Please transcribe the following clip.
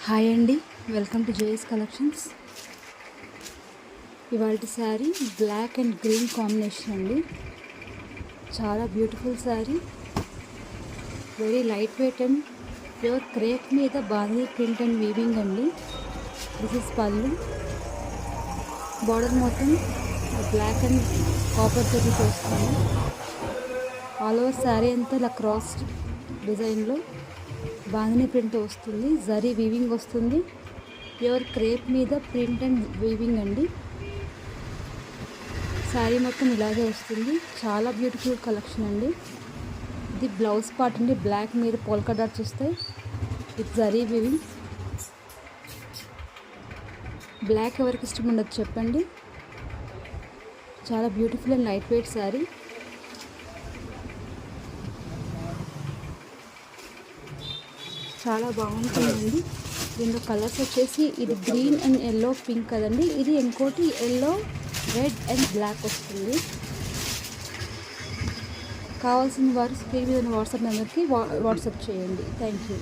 Hi అండి, welcome to JS collections. ఇవాళ sari black and green combination అండి. చాలా beautiful sari, very light weight and pure crepe మీద బాందీ ప్రింట్ అండ్ వీవింగ్ అండి. దిస్ ఇస్ పళ్ళు. బార్డర్ మొత్తం బ్లాక్ అండ్ కాపర్ తోటి వస్తుంది. ఆల్ ఓవర్ శారీ అంతా ఇలా క్రాస్ డిజైన్లో బాందిని ప్రింట్ వస్తుంది, జరీ వీవింగ్ వస్తుంది. ప్యూర్ క్రేప్ మీద ప్రింట్ అండ్ వీవింగ్ అండి. శారీ మొత్తం ఇలాగే వస్తుంది. చాలా బ్యూటిఫుల్ కలెక్షన్ అండి. ఇది బ్లౌజ్ పార్ట్ అండి. బ్లాక్ మీద పోల్కా డాట్స్ వస్తాయి విత్ జరీ వీవింగ్. బ్లాక్ ఎవరికి ఇష్టం ఉండదు చెప్పండి. చాలా beautiful and light weight sari. చాలా బాగుంటుందండి. దీనిలో కలర్స్ వచ్చేసి ఇది గ్రీన్ అండ్ ఎల్లో పింక్ కదండి. ఇది ఇంకోటి ఎల్లో రెడ్ అండ్ బ్లాక్ వస్తుంది. కావాల్సిన వారు స్క్రీన్ మీద వాట్సాప్ నెంబర్కి వాట్సాప్ చేయండి. Thank you.